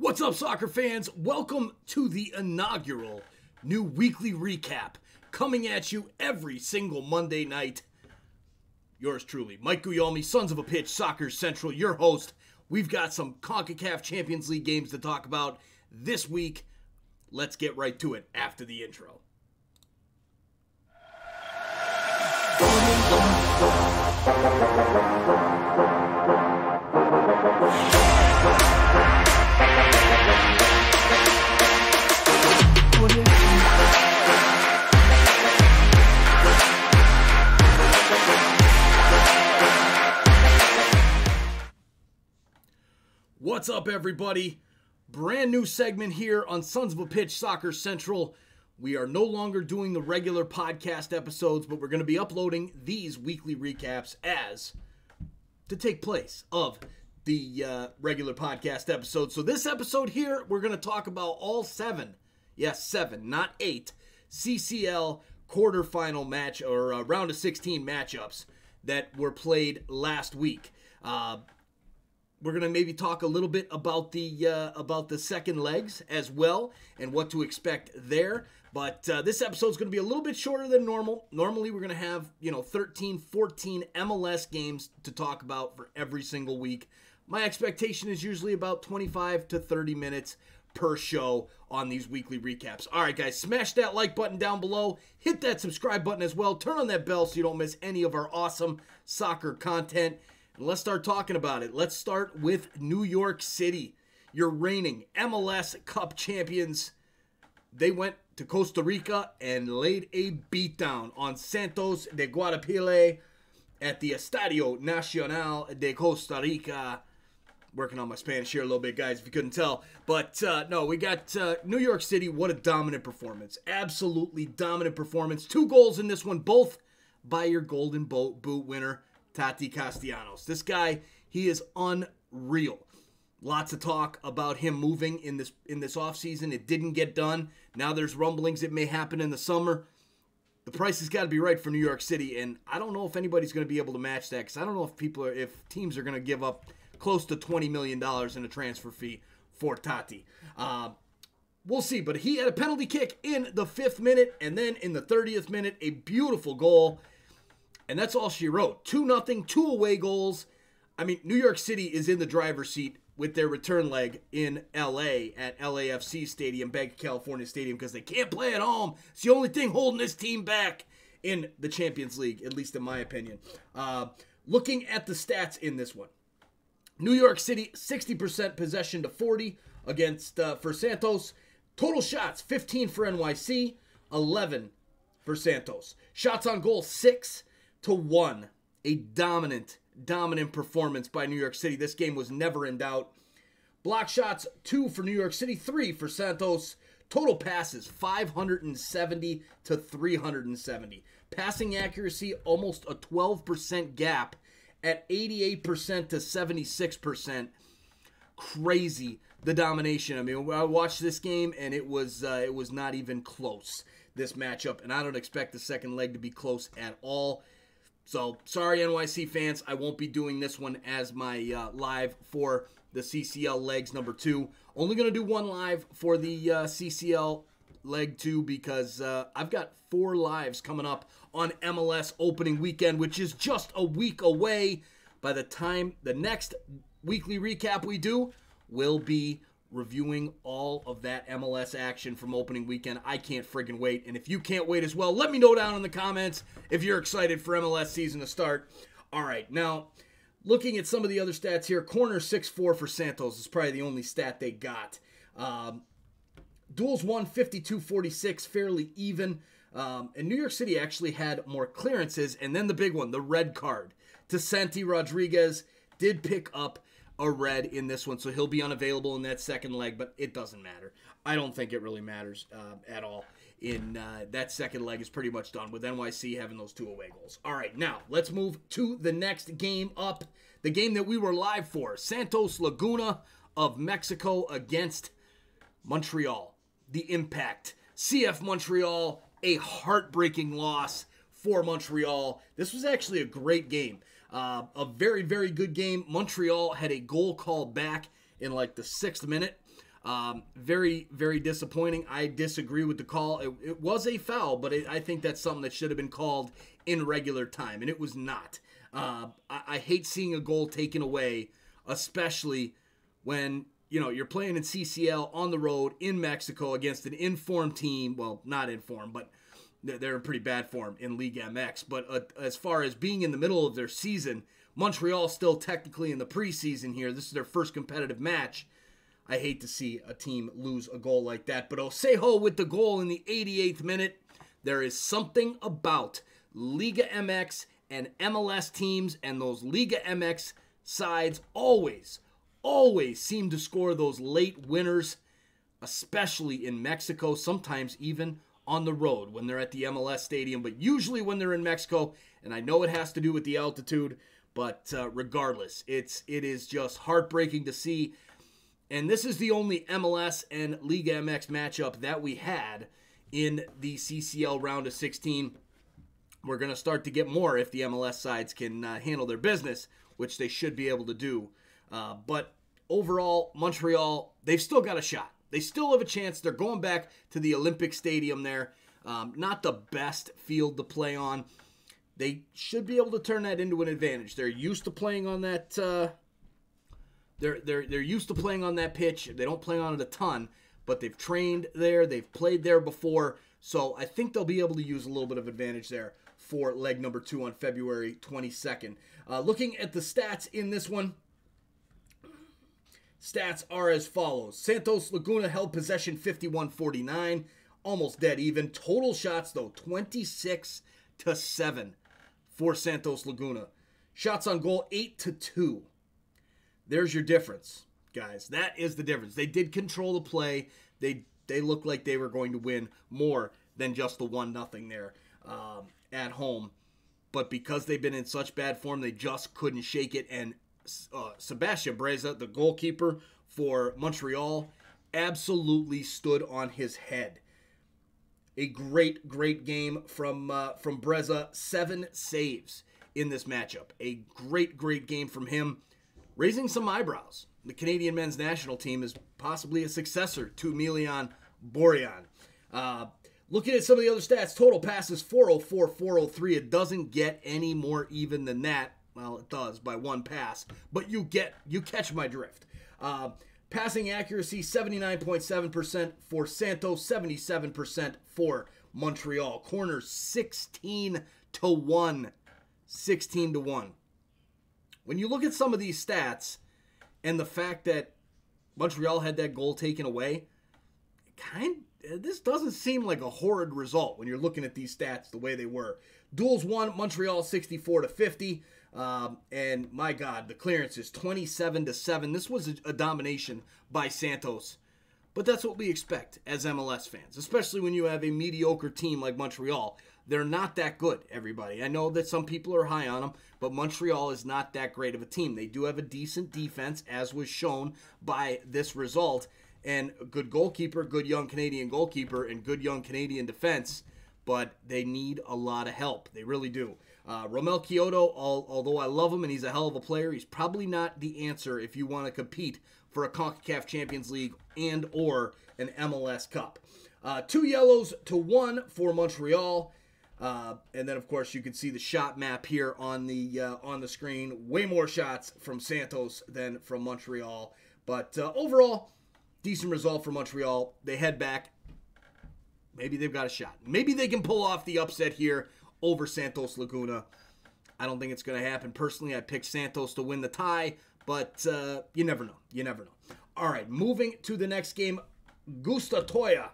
What's up, soccer fans? Welcome to the inaugural new weekly recap, coming at you every single Monday night. Yours truly, Mike Guglielmi, Sons of a Pitch, Soccer Central, your host. We've got some CONCACAF Champions League games to talk about this week. Let's get right to it after the intro. What's up, everybody? Brand new segment here on Sons of a Pitch Soccer Central. We are no longer doing the regular podcast episodes, but we're going to be uploading these weekly recaps as to take place of the regular podcast episodes. So this episode here, we're going to talk about all seven, not eight, CCL quarterfinal match or round of 16 matchups that were played last week. We're going to maybe talk a little bit about the second legs as well and what to expect there. But this episode is going to be a little bit shorter than normal. Normally, we're going to have, 13, 14 MLS games to talk about for every single week. My expectation is usually about 25 to 30 minutes per show on these weekly recaps. All right, guys, smash that like button down below. Hit that subscribe button as well. Turn on that bell so you don't miss any of our awesome soccer content. And let's start talking about it. Let's start with New York City, your reigning MLS Cup champions. They went to Costa Rica and laid a beatdown on Santos Laguna at the Estadio Nacional de Costa Rica. Working on my Spanish here a little bit, guys, if you couldn't tell. But, no, we got New York City. What a dominant performance. Absolutely dominant performance. 2 goals in this one, both by your Golden Boot winner, Tati Castellanos. This guy, he is unreal. Lots of talk about him moving in this offseason. It didn't get done. Now there's rumblings it may happen in the summer. The price has got to be right for New York City, and I don't know if anybody's going to be able to match that because I don't know if teams are going to give up close to $20 million in a transfer fee for Tati. We'll see, but he had a penalty kick in the 5th minute, and then in the 30th minute, a beautiful goal. And that's all she wrote. 2-0, 2 away goals. I mean, New York City is in the driver's seat with their return leg in LA at LAFC Stadium, Banc of California Stadium, because they can't play at home. It's the only thing holding this team back in the Champions League, at least in my opinion. Looking at the stats in this one. New York City, 60% possession to 40 against for Santos. Total shots, 15 for NYC, 11 for Santos. Shots on goal, 6-1. A dominant performance by New York City. This game was never in doubt. Block shots, 2 for New York City, 3 for Santos. Total passes, 570 to 370. Passing accuracy, almost a 12% gap at 88% to 76%. Crazy, the domination. I mean, I watched this game, and it was not even close, this matchup. And I don't expect the second leg to be close at all. So, sorry, NYC fans, I won't be doing this one as my live for the CCL legs number 2. Only going to do one live for the CCL leg 2 because I've got 4 lives coming up on MLS opening weekend, which is just a week away. By the time the next weekly recap we do, we'll be reviewing all of that MLS action from opening weekend. I can't friggin' wait. And if you can't wait as well, let me know down in the comments if you're excited for MLS season to start. All right, now, looking at some of the other stats here, corner 6-4 for Santos is probably the only stat they got. Duels won 52-46, fairly even. And New York City actually had more clearances. And then the big one, the red card to Santi Rodriguez, did pick up a red in this one, so he'll be unavailable in that second leg, but it doesn't matter. I don't think it really matters at all. That second leg is pretty much done with NYC having those 2 away goals. All right, now let's move to the next game up, the game that we were live for, Santos Laguna of Mexico against Montreal. The Impact. CF Montreal, a heartbreaking loss for Montreal. This was actually a great game. A very, very good game. Montreal had a goal called back in like the 6th minute. Very, very disappointing. I disagree with the call. It was a foul, but I think that's something that should have been called in regular time, and it was not. I hate seeing a goal taken away, especially when you're playing in CCL on the road in Mexico against an informed team. Well, not informed, but they're in pretty bad form in League MX. But as far as being in the middle of their season, Montreal still technically in the preseason here. This is their first competitive match. I hate to see a team lose a goal like that. But Osejo with the goal in the 88th minute. There is something about Liga MX and MLS teams, and those Liga MX sides always seem to score those late winners, especially in Mexico, sometimes even on the road when they're at the MLS stadium, but usually when they're in Mexico, and I know it has to do with the altitude, but regardless, it is just heartbreaking to see. And this is the only MLS and Liga MX matchup that we had in the CCL round of 16. We're going to start to get more if the MLS sides can handle their business, which they should be able to do. But overall, Montreal, they've still got a shot. They still have a chance. They're going back to the Olympic Stadium there. Not the best field to play on. They should be able to turn that into an advantage. They're used to playing on that. They're used to playing on that pitch. They don't play on it a ton, but they've trained there. They've played there before, so I think they'll be able to use a little bit of advantage there for leg number 2 on February 22nd. Looking at the stats in this one, stats are as follows. Santos Laguna held possession 51-49, almost dead even. Total shots, though, 26-7 for Santos Laguna. Shots on goal, 8-2. There's your difference, guys. That is the difference. They did control the play. They looked like they were going to win more than just the 1-0 there at home. But because they've been in such bad form, they just couldn't shake it. And Sebastian Breza, the goalkeeper for Montreal, absolutely stood on his head. A great, great game from Breza. 7 saves in this matchup. A great, great game from him, raising some eyebrows. The Canadian men's national team is possibly a successor to Emilian Borjan. Looking at some of the other stats, total passes 404, 403. It doesn't get any more even than that. Well, it does by one pass, but you catch my drift. Passing accuracy 79.7% for Santos, 77% for Montreal. Corners 16-1. 16-1. When you look at some of these stats and the fact that Montreal had that goal taken away, this doesn't seem like a horrid result when you're looking at these stats the way they were. Duels won, Montreal 64-50. And my God, the clearance is 27-7. This was a domination by Santos. But that's what we expect as MLS fans, especially when you have a mediocre team like Montreal. They're not that good, everybody. I know that some people are high on them, but Montreal is not that great of a team. They do have a decent defense, as was shown by this result, and a good goalkeeper, good young Canadian goalkeeper, and good young Canadian defense, but they need a lot of help. They really do. Romel Kyoto, although I love him and he's a hell of a player, he's probably not the answer if you want to compete for a CONCACAF Champions League and or an MLS Cup. 2 yellows to 1 for Montreal. And then, of course, you can see the shot map here on the screen. Way more shots from Santos than from Montreal. But overall, decent result for Montreal. They head back. Maybe they've got a shot. Maybe they can pull off the upset here over Santos Laguna. I don't think it's going to happen. Personally, I picked Santos to win the tie, but you never know. You never know. All right, moving to the next game. Guastatoya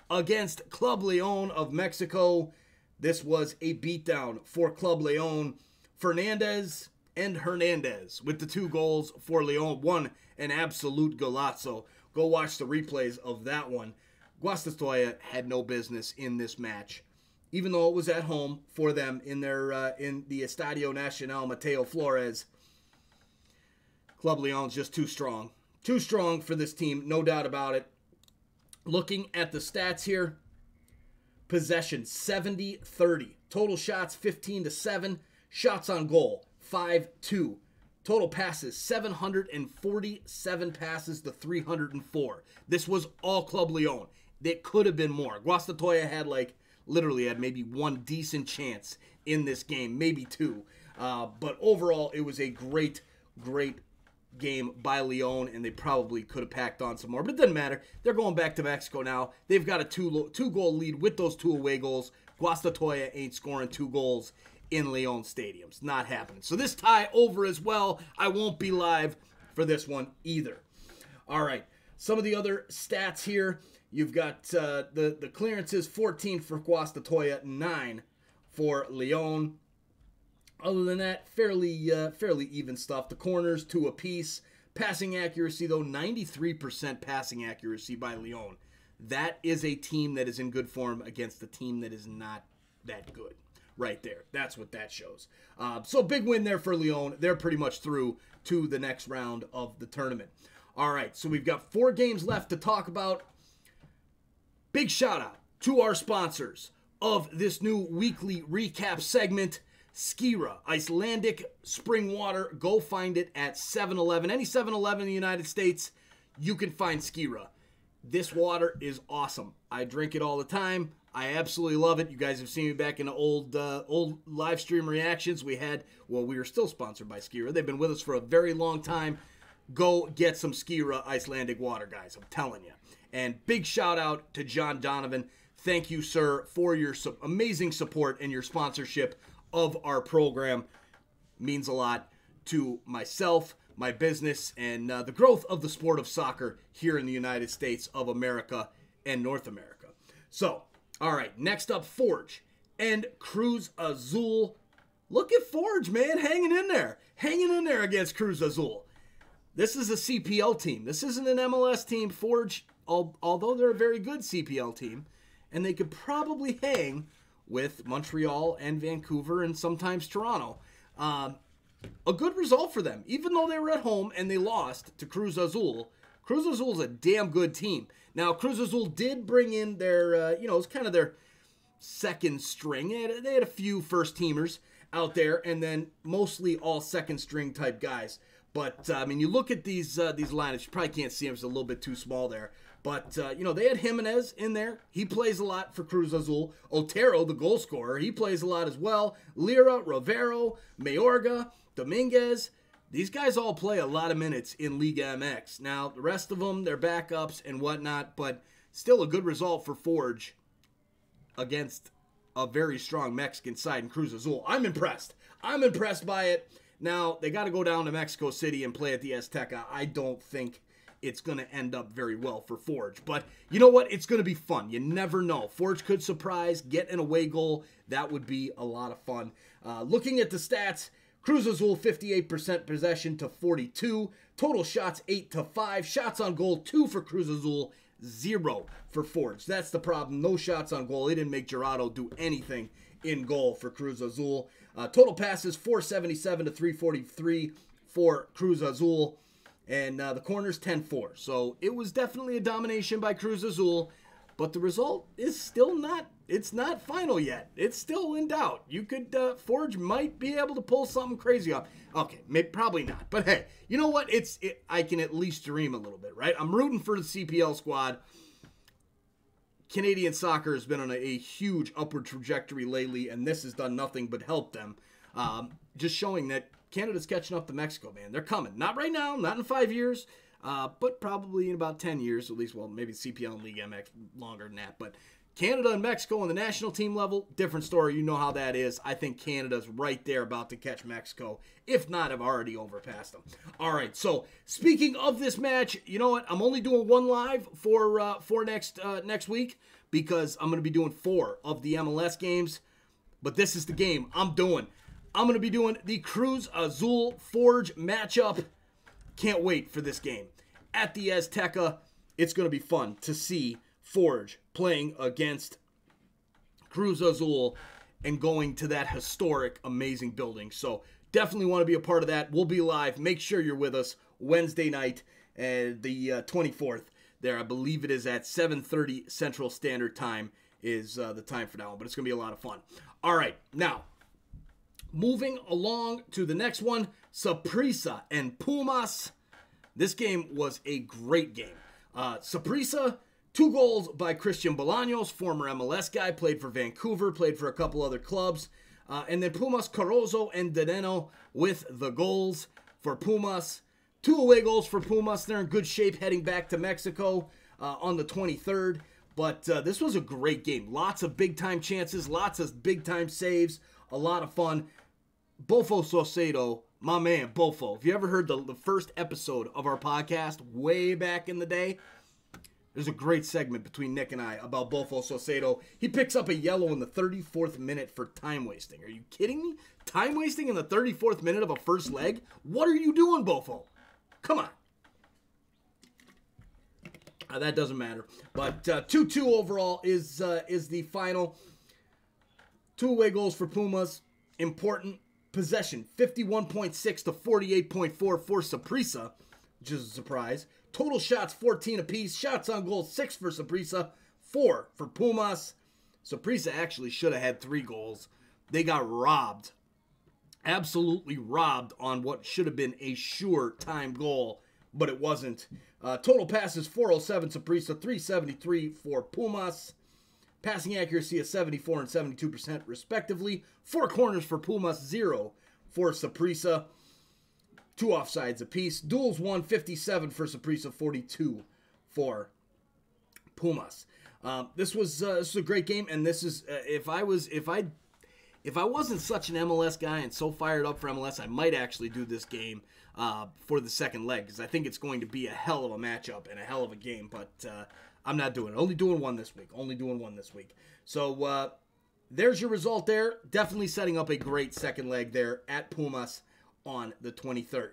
against Club Leon of Mexico. This was a beatdown for Club Leon. Fernandez and Hernandez with the 2 goals for Leon. One, an absolute golazo. Go watch the replays of that one. Guastatoya had no business in this match, even though it was at home for them in the Estadio Nacional Mateo Flores. Club Leon's just too strong. Too strong for this team, no doubt about it. Looking at the stats here, possession 70-30. Total shots 15-7. Shots on goal 5-2 Total passes, 747 passes to 304. This was all Club Leon. It could have been more. Guastatoya had literally had maybe one decent chance in this game, maybe two. But overall, it was a great game by Leon, and they probably could have packed on some more. But it doesn't matter. They're going back to Mexico now. They've got a two-goal lead with those 2 away goals. Guastatoya ain't scoring 2 goals in Leon stadiums. Not happening. So this tie over as well. I won't be live for this one either. All right. Some of the other stats here. You've got the clearances, 14 for Guastatoya, 9 for Leon. Other than that, fairly even stuff. The corners, 2 apiece. Passing accuracy, though, 93% passing accuracy by Leon. That is a team that is in good form against a team that is not that good. Right there. That's what that shows. So big win there for Leon. They're pretty much through to the next round of the tournament. All right, so we've got 4 games left to talk about. Big shout out to our sponsors of this new weekly recap segment, Skira, Icelandic spring water. Go find it at 7-Eleven. Any 7-Eleven in the United States, you can find Skira. This water is awesome. I drink it all the time. I absolutely love it. You guys have seen me back in the old live stream reactions we had. Well, we are still sponsored by Skira. They've been with us for a very long time. Go get some Skira Icelandic water, guys. I'm telling you. And big shout out to John Donovan. Thank you, sir, for your amazing support and your sponsorship of our program. Means a lot to myself, my business, and the growth of the sport of soccer here in the United States of America and North America. So, all right, next up, Forge and Cruz Azul. Look at Forge, man, hanging in there. Hanging in there against Cruz Azul. This is a CPL team. This isn't an MLS team. Forge, although they're a very good CPL team, and they could probably hang with Montreal and Vancouver and sometimes Toronto. A good result for them. Even though they were at home and they lost to Cruz Azul, Cruz Azul is a damn good team. Now, Cruz Azul did bring in their, it was kind of their second string. They had a few first-teamers out there, and then mostly all second-string type guys. But, I mean, you look at these lineups, you probably can't see them, it's a little bit too small there. But, they had Jimenez in there. He plays a lot for Cruz Azul. Otero, the goal scorer, he plays a lot as well. Lira, Rivero, Mayorga, Dominguez. These guys all play a lot of minutes in Liga MX. Now, the rest of them, they're backups and whatnot, but still a good result for Forge against a very strong Mexican side in Cruz Azul. I'm impressed. I'm impressed by it. Now, they got to go down to Mexico City and play at the Azteca. I don't think it's going to end up very well for Forge. But you know what? It's going to be fun. You never know. Forge could surprise, get an away goal. That would be a lot of fun. Looking at the stats, Cruz Azul 58% possession to 42. Total shots 8-5. Shots on goal 2 for Cruz Azul, 0 for Forge. That's the problem. No shots on goal. They didn't make Gerardo do anything in goal for Cruz Azul. Total passes 477 to 343 for Cruz Azul. And the corners 10-4. So it was definitely a domination by Cruz Azul. But the result is still not, it's not final yet. It's still in doubt. You could, Forge might be able to pull something crazy off. Okay, maybe, probably not. But hey, you know what? I can at least dream a little bit, right? I'm rooting for the CPL squad. Canadian soccer has been on a huge upward trajectory lately, and this has done nothing but help them. Just showing that Canada's catching up to Mexico, man. They're coming. Not right now, not in 5 years, but probably in about 10 years, at least, well, maybe CPL and League MX longer than that. But Canada and Mexico on the national team level, different story. You know how that is. I think Canada's right there about to catch Mexico, if not have already overpassed them. All right, so speaking of this match, you know what? I'm only doing one live for next week because I'm going to be doing 4 of the MLS games. But this is the game I'm doing. I'm going to be doing the Cruz Azul Forge matchup. Can't wait for this game. At the Azteca, it's going to be fun to see Forge playing against Cruz Azul and going to that historic, amazing building. So definitely want to be a part of that. We'll be live. Make sure you're with us Wednesday night, the 24th. There, I believe it is at 7:30 Central Standard Time is the time for that one. But it's going to be a lot of fun. All right, now moving along to the next one, Saprissa and Pumas. This game was a great game. Saprissa, 2 goals by Christian Bolaños, former MLS guy, played for Vancouver, played for a couple other clubs. And then Pumas, Carozzo and Dynamo with the goals for Pumas. 2 away goals for Pumas. They're in good shape heading back to Mexico on the 23rd. But this was a great game. Lots of big-time chances, lots of big-time saves, a lot of fun. Bofo Saucedo, my man, Bofo. If you ever heard the first episode of our podcast way back in the day, there's a great segment between Nick and I about Bofo Saucedo. He picks up a yellow in the 34th minute for time wasting. Are you kidding me? Time wasting in the 34th minute of a first leg? What are you doing, Bofo? Come on. That doesn't matter. But 2-2 overall is the final. 2 away goals for Pumas. Important. Possession, 51.6 to 48.4 for Saprissa, which is a surprise. Total shots, 14 apiece. Shots on goal, 6 for Saprissa, 4 for Pumas. Saprissa actually should have had 3 goals. They got robbed. Absolutely robbed on what should have been a sure time goal, but it wasn't. Total passes, 407 Saprissa, 373 for Pumas. Passing accuracy of 74 and 72% respectively. 4 corners for Pumas, 0 for Saprissa. 2 offsides apiece. Duels won, 57 for Saprissa, 42 for Pumas. This was a great game, and this is if I wasn't such an MLS guy and so fired up for MLS, I might actually do this game for the second leg, because I think it's going to be a hell of a matchup and a hell of a game, but I'm not doing it. Only doing one this week. So there's your result there. Definitely setting up a great second leg there at Pumas on the 23rd.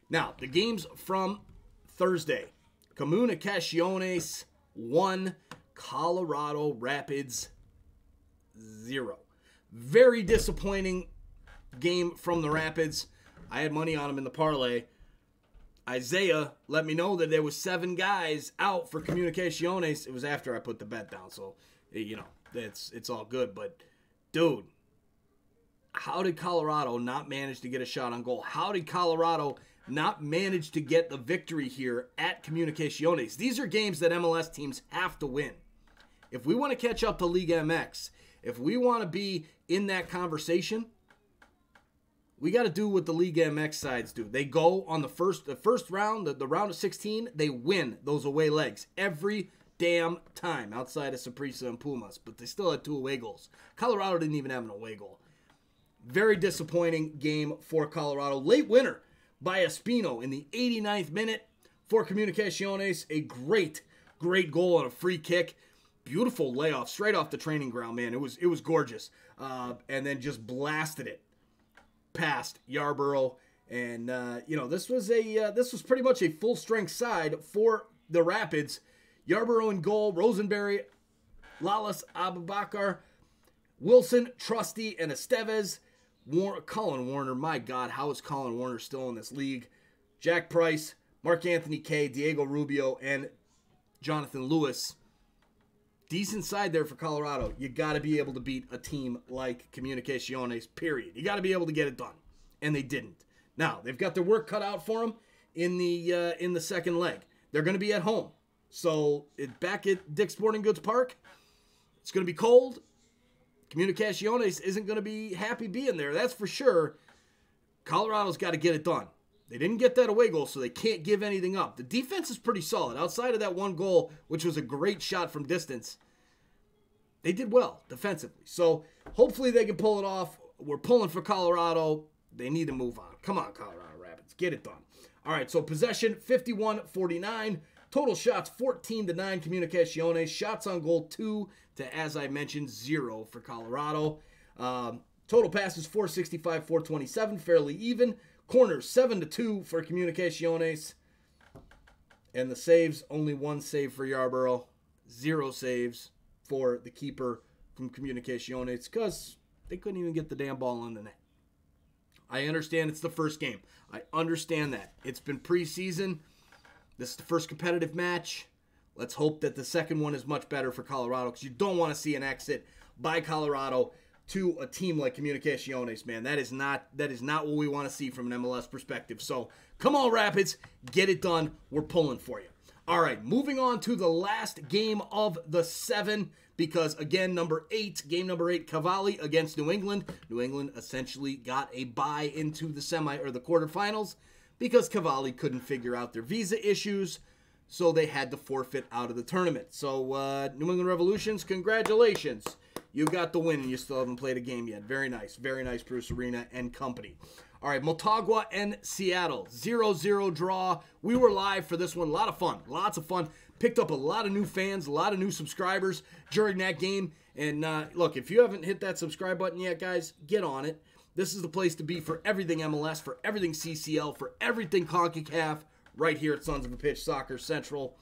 Now, the games from Thursday. Comunicaciones 1, Colorado Rapids 0. Very disappointing game from the Rapids. I had money on them in the parlay. Isaiah let me know that there was 7 guys out for Comunicaciones. It was after I put the bet down, so, you know, it's all good. But, dude, how did Colorado not manage to get a shot on goal? How did Colorado not manage to get the victory here at Comunicaciones? These are games that MLS teams have to win. If we want to catch up to Liga MX, if we want to be in that conversation, we got to do what the Liga MX sides do. They go on the first round, the round of 16, they win those away legs every damn time outside of Saprissa and Pumas, but they still had 2 away goals. Colorado didn't even have an away goal. Very disappointing game for Colorado. Late winner by Espino in the 89th minute for Comunicaciones. A great goal on a free kick. Beautiful layoff straight off the training ground, man. It was gorgeous. And then just blasted it past Yarborough, and this was pretty much a full strength side for the Rapids. Yarborough in goal, Rosenberry, Lalas Abubakar, Wilson, Trusty, and Estevez. Colin Warner, my God, how is Colin Warner still in this league? Jack Price, Mark Anthony Kay, Diego Rubio, and Jonathan Lewis. Decent side there for Colorado. You got to be able to beat a team like Comunicaciones, period. You got to be able to get it done. And they didn't. Now, they've got their work cut out for them in the second leg. They're going to be at home. So, back at Dick's Sporting Goods Park, it's going to be cold. Comunicaciones isn't going to be happy being there, that's for sure. Colorado's got to get it done. They didn't get that away goal, so they can't give anything up. The defense is pretty solid. Outside of that 1 goal, which was a great shot from distance, they did well defensively. So hopefully they can pull it off. We're pulling for Colorado. They need to move on. Come on, Colorado Rapids. Get it done. All right, so possession, 51-49. Total shots, 14-9 Comunicaciones. Shots on goal, 2 to, as I mentioned, 0 for Colorado. Total passes, 465, 427, fairly even. Corners, 7-2 for Comunicaciones. And the saves, only 1 save for Yarborough. 0 saves for the keeper from Comunicaciones because they couldn't even get the damn ball in the net. I understand it's the first game. I understand that. It's been preseason. This is the first competitive match. Let's hope that the second one is much better for Colorado because you don't want to see an exit by Colorado to a team like Comunicaciones, man. That is not what we want to see from an MLS perspective. So come on, Rapids, get it done. We're pulling for you. All right, moving on to the last game of the 7, because again, game number 8, Cavalli against New England. New England essentially got a bye into the the quarterfinals because Cavalli couldn't figure out their visa issues, so they had to forfeit out of the tournament. So New England Revolutions, congratulations. You got the win, and you still haven't played a game yet. Very nice, Bruce Arena and company. All right, Motagua and Seattle, 0-0 draw. We were live for this one. A lot of fun, lots of fun. Picked up a lot of new fans, a lot of new subscribers during that game. And look, if you haven't hit that subscribe button yet, guys, get on it. This is the place to be for everything MLS, for everything CCL, for everything CONCACAF, right here at Sons of a Pitch Soccer Central.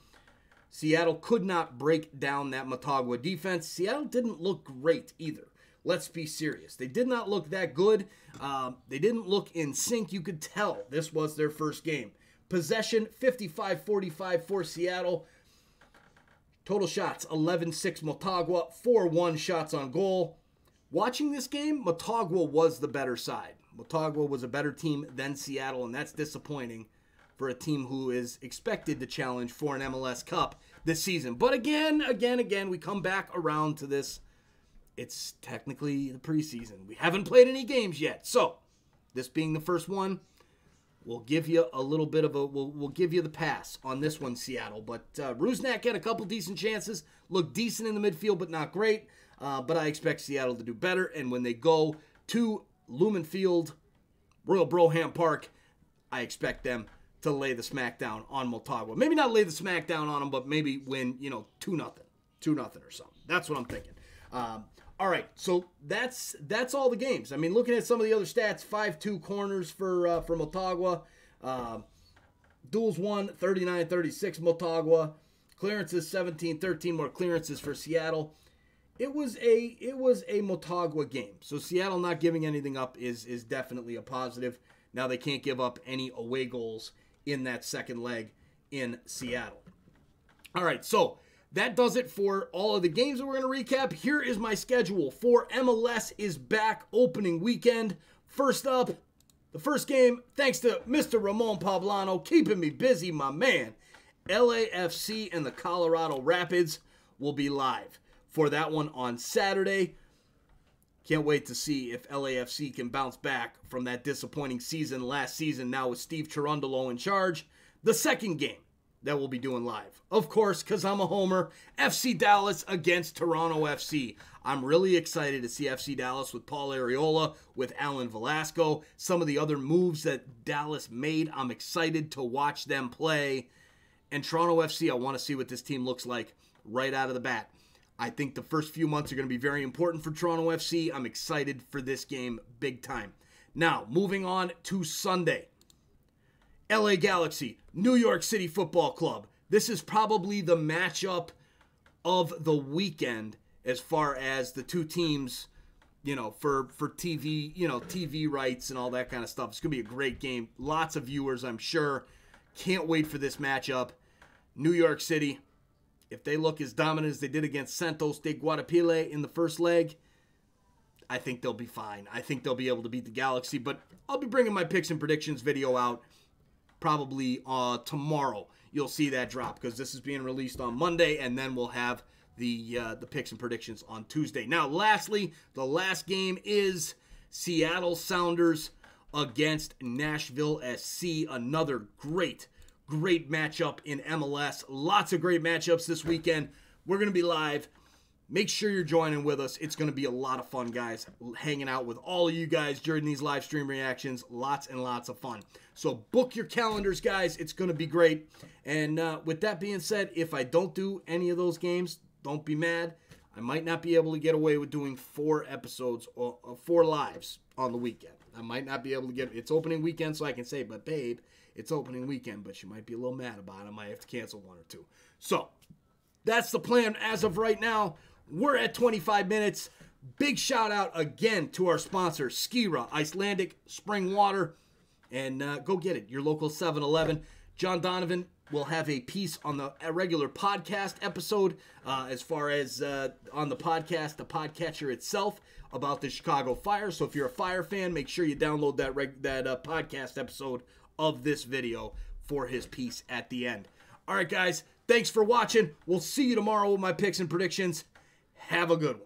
Seattle could not break down that Motagua defense. Seattle didn't look great either. Let's be serious. They did not look that good. They didn't look in sync. You could tell this was their first game. Possession, 55-45 for Seattle. Total shots, 11-6 Motagua, 4-1 shots on goal. Watching this game, Motagua was the better side. Motagua was a better team than Seattle, and that's disappointing for a team who is expected to challenge for an MLS Cup this season. But again, we come back around to this. It's technically the preseason. We haven't played any games yet. So, this being the first one, we'll give you a little bit of we'll give you the pass on this one, Seattle. But Rusnak had a couple decent chances. Looked decent in the midfield, but not great. But I expect Seattle to do better. And when they go to Lumen Field, Royal Broham Park, I expect them to lay the smackdown on Motagua. Maybe not lay the smackdown on them, but maybe win, 2-0. 2-0 or something. That's what I'm thinking. All right, so that's all the games. I mean, looking at some of the other stats, 5-2 corners for Motagua. Duels won, 39-36 Motagua. Clearances, 17-13 more clearances for Seattle. It was a Motagua game. So Seattle not giving anything up is definitely a positive. Now they can't give up any away goals in that second leg in Seattle. All right, so that does it for all of the games that we're going to recap. Here is my schedule for MLS is back opening weekend. First up, the first game, thanks to Mr. Ramon Pablano, keeping me busy, my man. LAFC and the Colorado Rapids will be live for that one on Saturday. Can't wait to see if LAFC can bounce back from that disappointing season last season, now with Steve Cherundolo in charge. The second game that we'll be doing live, of course, because I'm a homer, FC Dallas against Toronto FC. I'm really excited to see FC Dallas with Paul Arriola, with Alan Velasco, some of the other moves that Dallas made. I'm excited to watch them play. And Toronto FC, I want to see what this team looks like right out of the bat. I think the first few months are going to be very important for Toronto FC. I'm excited for this game big time. Now, moving on to Sunday. LA Galaxy, New York City Football Club. This is probably the matchup of the weekend as far as the two teams, for TV, TV rights and all that kind of stuff. It's going to be a great game. Lots of viewers, I'm sure. Can't wait for this matchup. New York City, if they look as dominant as they did against Santos de Guayaquil in the first leg, I think they'll be fine. I think they'll be able to beat the Galaxy, but I'll be bringing my picks and predictions video out probably tomorrow. You'll see that drop because this is being released on Monday, and then we'll have the picks and predictions on Tuesday. Now, lastly, the last game is Seattle Sounders against Nashville SC. Another great matchup in MLS. Lots of great matchups this weekend. We're going to be live. Make sure you're joining with us. It's going to be a lot of fun, guys. Hanging out with all of you guys during these live stream reactions. Lots and lots of fun. So book your calendars, guys. It's going to be great. And with that being said, if I don't do any of those games, don't be mad. I might not be able to get away with doing 4 episodes or 4 lives on the weekend. I might not be able to get it's opening weekend, so I can say, but babe, it's opening weekend, but you might be a little mad about it. I might have to cancel 1 or 2. So that's the plan as of right now. We're at 25 minutes. Big shout out again to our sponsor, Skira, Icelandic Spring Water. And go get it, your local 7-Eleven. John Donovan will have a piece on the regular podcast episode as far as on the podcatcher itself about the Chicago Fire. So if you're a Fire fan, make sure you download that podcast episode of this video for his piece at the end. All right, guys, thanks for watching. We'll see you tomorrow with my picks and predictions. Have a good one.